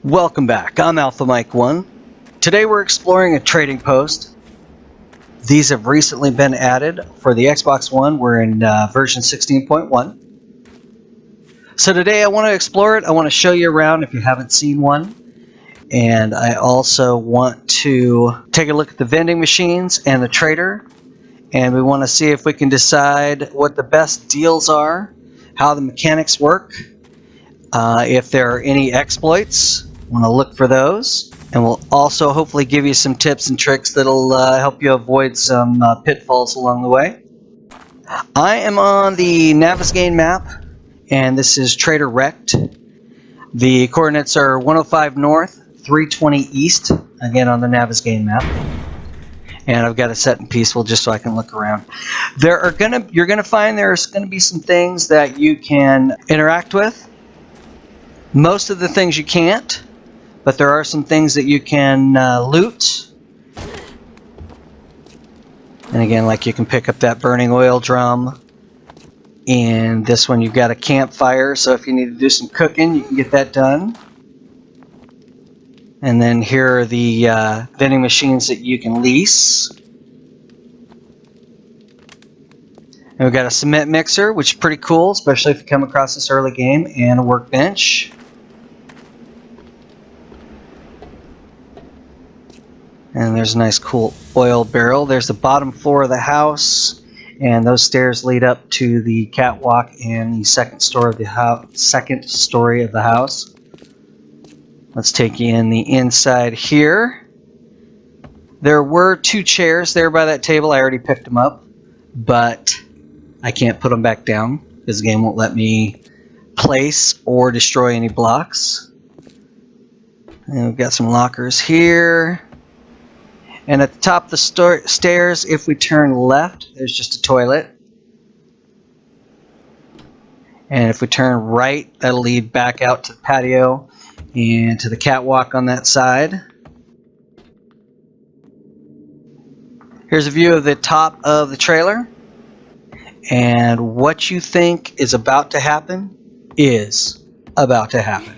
Welcome back, I'm Alpha Mike 1. Today we're exploring a trading post. These have recently been added for the Xbox One. We're in version 16.1. So today I want to explore it. I want to show you around if you haven't seen one. And I also want to take a look at the vending machines and the trader. And we want to see if we can decide what the best deals are, how the mechanics work, if there are any exploits. Want to look for those, and we'll also hopefully give you some tips and tricks that'll help you avoid some pitfalls along the way. I am on the Navezgane map, and this is Trader Wrecked. The coordinates are 105 north, 320 east, again on the Navezgane map. And I've got it set in peaceful just so I can look around. You're gonna find there's gonna be some things that you can interact with. Most of the things you can't. But there are some things that you can loot. And again, like you can pick up that burning oil drum. And this one you've got a campfire, so if you need to do some cooking, you can get that done. And then here are the vending machines that you can lease. And we've got a cement mixer, which is pretty cool, especially if you come across this early game, and a workbench. And there's a nice cool oil barrel. There's the bottom floor of the house, and those stairs lead up to the catwalk and the second story of the house. Let's take you in the inside here. There were 2 chairs there by that table. I already picked them up, but I can't put them back down because the game won't let me place or destroy any blocks. And we've got some lockers here. And at the top of the stairs, if we turn left, there's just a toilet. And if we turn right, that'll lead back out to the patio and to the catwalk on that side. Here's a view of the top of the trailer. And what you think is about to happen is about to happen.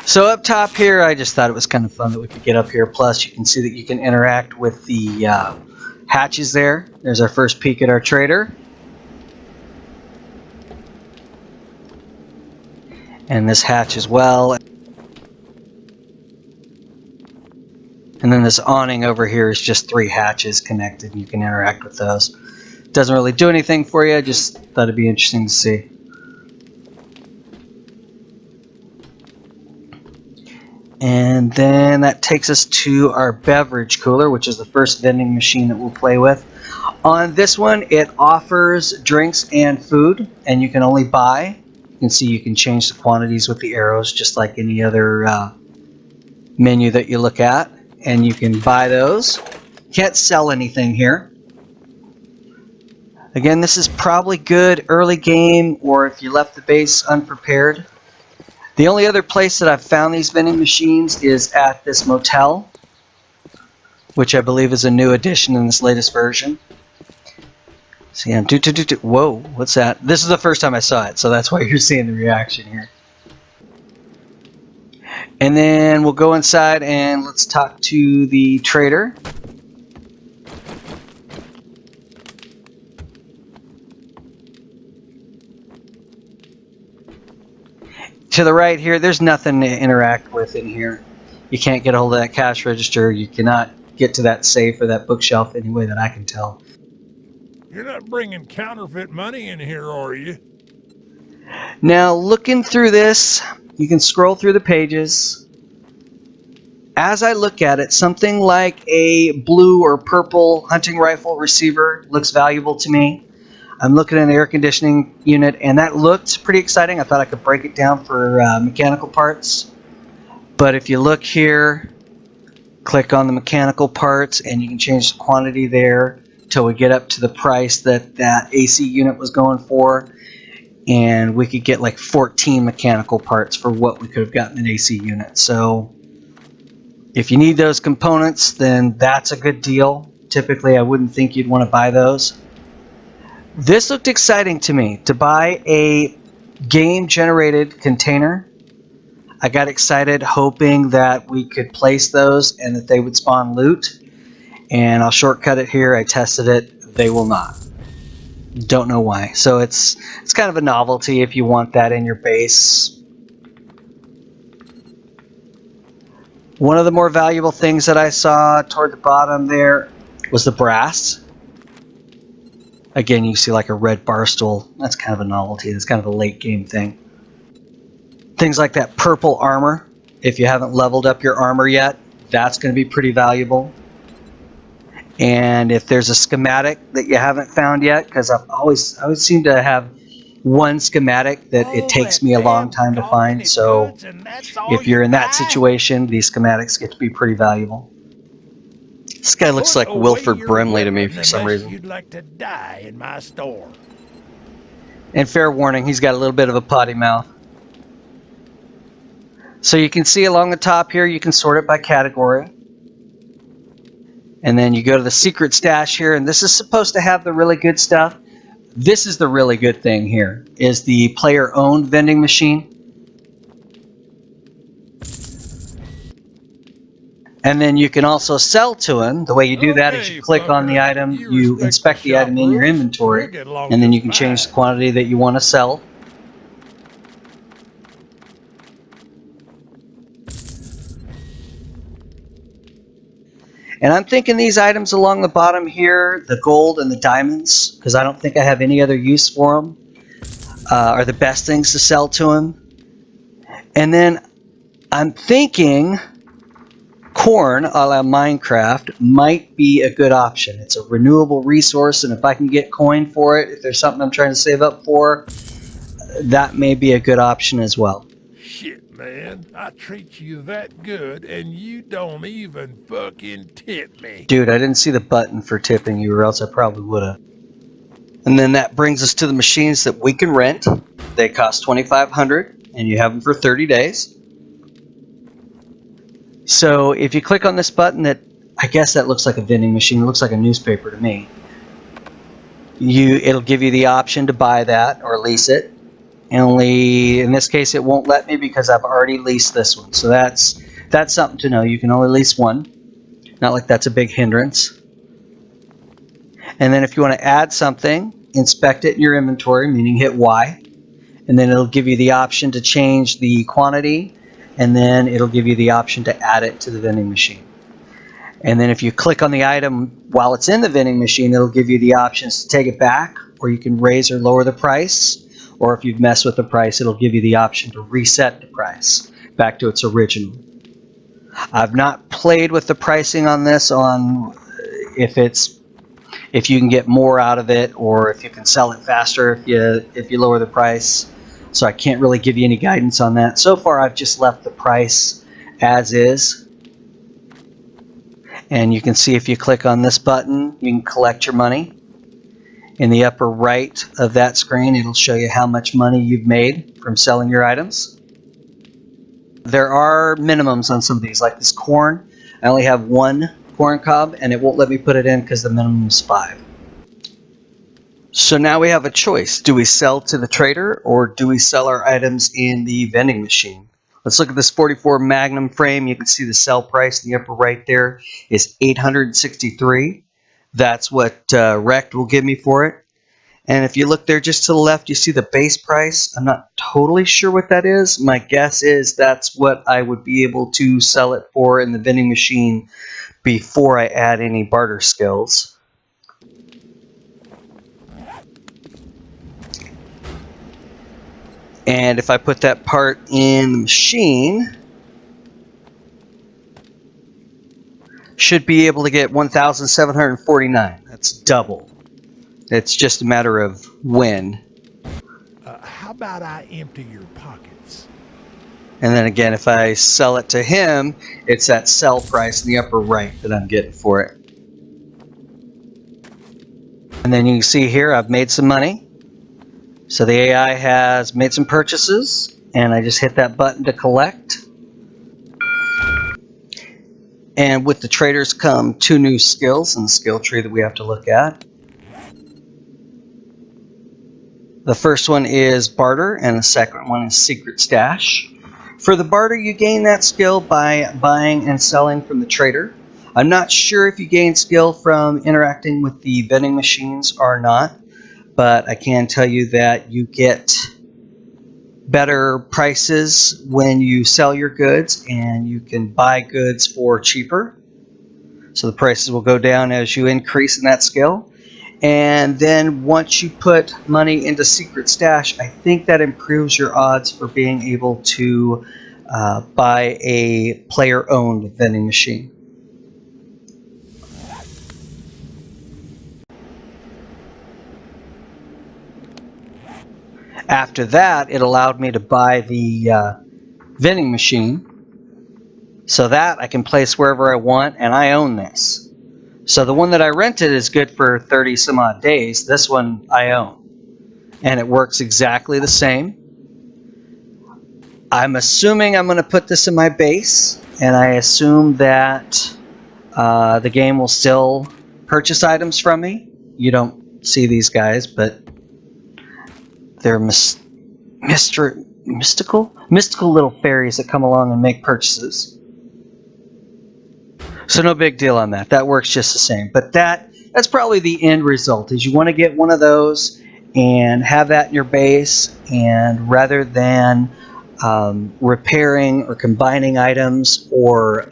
So up top here, I just thought it was kind of fun that we could get up here. Plus, you can see that you can interact with the hatches there. There's our first peek at our trader. And this hatch as well. And then this awning over here is just 3 hatches connected. You can interact with those. Doesn't really do anything for you. I just thought it'd be interesting to see. And then that takes us to our beverage cooler, which is the first vending machine that we'll play with. On this one, it offers drinks and food, and you can only buy. You can see you can change the quantities with the arrows, just like any other menu that you look at. And you can buy those. Can't sell anything here. Again, this is probably good early game, or if you left the base unprepared. The only other place that I've found these vending machines is at this motel, which I believe is a new addition in this latest version. So yeah, whoa, what's that? This is the first time I saw it, so that's why you're seeing the reaction here. And then we'll go inside and let's talk to the trader. To the right here, there's nothing to interact with in here. You can't get a hold of that cash register. You cannot get to that safe or that bookshelf any way that I can tell. You're not bringing counterfeit money in here, are you? Now, looking through this, you can scroll through the pages. As I look at it, something like a blue or purple hunting rifle receiver looks valuable to me. I'm looking at an air conditioning unit, and that looked pretty exciting. I thought I could break it down for mechanical parts. But if you look here, click on the mechanical parts, and you can change the quantity there till we get up to the price that that AC unit was going for. And we could get like 14 mechanical parts for what we could have gotten an AC unit. So if you need those components, then that's a good deal. Typically, I wouldn't think you'd want to buy those. This looked exciting to me, to buy a game generated container. I got excited hoping that we could place those and that they would spawn loot. And I'll shortcut it here. I tested it. They will not. Don't know why. So it's kind of a novelty if you want that in your base. One of the more valuable things that I saw toward the bottom there was the brass. Again, you see like a red bar stool. That's kind of a novelty. That's kind of a late game thing. Things like that purple armor. If you haven't leveled up your armor yet, that's going to be pretty valuable. And if there's a schematic that you haven't found yet, because I always seem to have one schematic that it takes me a long time to find. So if you're in that situation, these schematics get to be pretty valuable. This guy looks like Wilford Brimley to me for some reason. You'd like to die in my store. And fair warning, he's got a little bit of a potty mouth. So you can see along the top here, you can sort it by category. And then you go to the secret stash here, and this is supposed to have the really good stuff. This is the really good thing here, is the player-owned vending machine. And then you can also sell to him. The way you do that is you click on the item, you inspect the item in your inventory, and then you can change the quantity that you want to sell. And I'm thinking these items along the bottom here, the gold and the diamonds, because I don't think I have any other use for them, are the best things to sell to him. And then I'm thinking corn a la Minecraft might be a good option. It's a renewable resource, and if I can get coin for it, if there's something I'm trying to save up for, that may be a good option as well. Shit, man. I treat you that good, and you don't even fucking tip me. Dude, I didn't see the button for tipping you, or else I probably would have. And then that brings us to the machines that we can rent. They cost $2,500, and you have them for 30 days. So if you click on this button, I guess that looks like a vending machine. It looks like a newspaper to me. It'll give you the option to buy that or lease it. Only in this case, it won't let me because I've already leased this one. So that's something to know. You can only lease one. Not like that's a big hindrance. And then if you want to add something, inspect it in your inventory, meaning hit Y. And then it'll give you the option to change the quantity. And then it'll give you the option to add it to the vending machine. And then if you click on the item while it's in the vending machine, it'll give you the options to take it back, or you can raise or lower the price. Or if you've messed with the price, it'll give you the option to reset the price back to its original. I've not played with the pricing on this, on if you can get more out of it, or if you can sell it faster if you lower the price. So I can't really give you any guidance on that. So far, I've just left the price as is. And you can see if you click on this button, you can collect your money. In the upper right of that screen, it'll show you how much money you've made from selling your items. There are minimums on some of these, like this corn. I only have one corn cob, and it won't let me put it in because the minimum is 5. So now we have a choice. Do we sell to the trader, or do we sell our items in the vending machine? Let's look at this 44 Magnum frame. You can see the sell price in the upper right there is $863. That's what Rect will give me for it. And if you look there just to the left, you see the base price. I'm not totally sure what that is. My guess is that's what I would be able to sell it for in the vending machine before I add any barter skills. And if I put that part in the machine, should be able to get 1,749. That's double. It's just a matter of when. How about I empty your pockets? And then again, if I sell it to him, it's that sell price in the upper right that I'm getting for it. And then you can see here I've made some money. So the AI has made some purchases, and I just hit that button to collect. And with the traders come 2 new skills in the skill tree that we have to look at. The first one is barter, and the second one is secret stash. For the barter, you gain that skill by buying and selling from the trader. I'm not sure if you gain skill from interacting with the vending machines or not, but I can tell you that you get better prices when you sell your goods, and you can buy goods for cheaper. So the prices will go down as you increase in that skill. And then once you put money into secret stash, I think that improves your odds for being able to buy a player-owned vending machine. After that, it allowed me to buy the vending machine, so that I can place wherever I want, and I own this. So the one that I rented is good for 30 some odd days. This one I own, and it works exactly the same. I'm assuming I'm going to put this in my base, and I assume that the game will still purchase items from me. You don't see these guys, but they're mystical little fairies that come along and make purchases. So no big deal on that. That works just the same. But that's probably the end result, is you want to get one of those and have that in your base, and rather than repairing or combining items or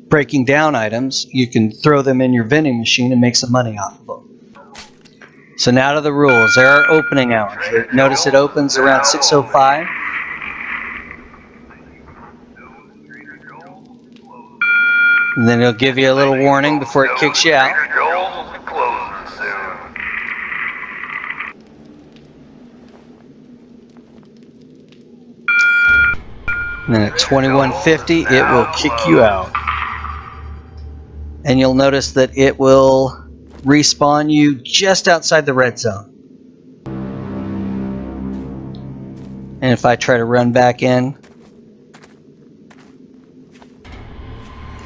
breaking down items, you can throw them in your vending machine and make some money off of them. So now to the rules. There are opening hours. Notice it opens around 6:05. And then it'll give you a little warning before it kicks you out. And then at 21:50, it will kick you out. And you'll notice that it will respawn you just outside the red zone. And if I try to run back in,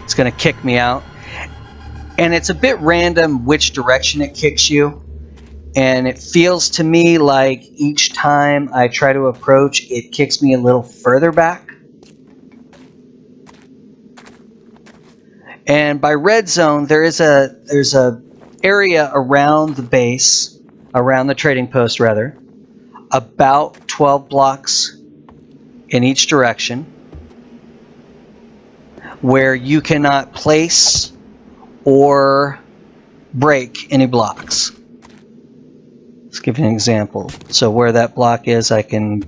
it's going to kick me out. And it's a bit random which direction it kicks you. And it feels to me like each time I try to approach, it kicks me a little further back. And by red zone, there's a area around the base, around the trading post rather, about 12 blocks in each direction, where you cannot place or break any blocks. Let's give you an example. So where that block is, I can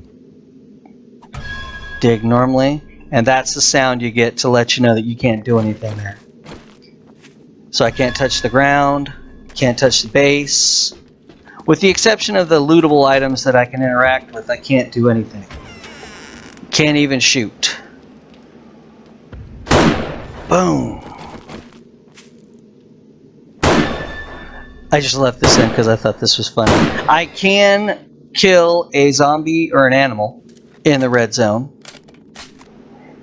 dig normally, and that's the sound you get to let you know that you can't do anything there. So I can't touch the ground, can't touch the base. With the exception of the lootable items that I can interact with, I can't do anything. Can't even shoot. Boom. I just left this in because I thought this was funny. I can kill a zombie or an animal in the red zone.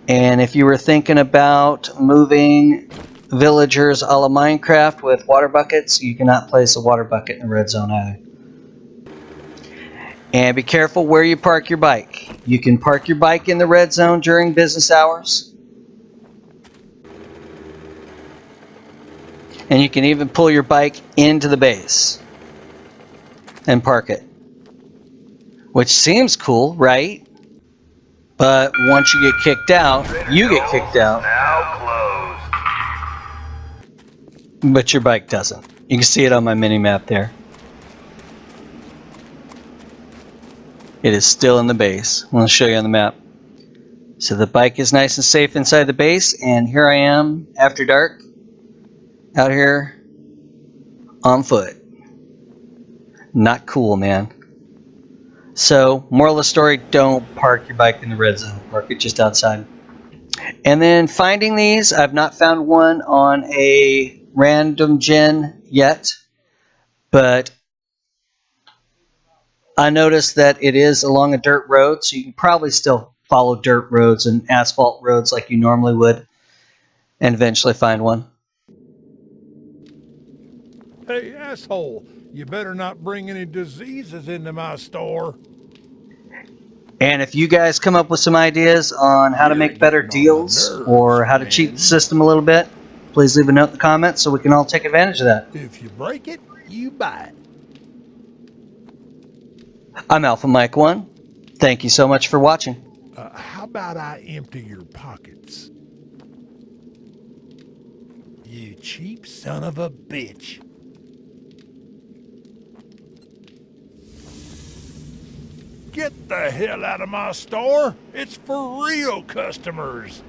And if you were thinking about moving villagers a la Minecraft with water buckets, you cannot place a water bucket in the red zone either. And be careful where you park your bike. You can park your bike in the red zone during business hours. And you can even pull your bike into the base and park it. Which seems cool, right? But once you get kicked out, you get kicked out. But your bike doesn't. You can see it on my mini-map there. It is still in the base. I'm going to show you on the map. So the bike is nice and safe inside the base, and here I am after dark, out here on foot. Not cool, man. So, moral of the story, don't park your bike in the red zone. Park it just outside. And then finding these, I've not found one on a random gen yet, but I noticed that it is along a dirt road, so you can probably still follow dirt roads and asphalt roads like you normally would and eventually find one. Hey, asshole, You better not bring any diseases into my store. And if you guys come up with some ideas on how to You're make better getting on my deals nerves, or how to cheat the friend. system a little bit, please leave a note in the comments so we can all take advantage of that. If you break it, you buy it. I'm Alpha Mike 1. Thank you so much for watching. How about I empty your pockets? You cheap son of a bitch. Get the hell out of my store. It's for real customers.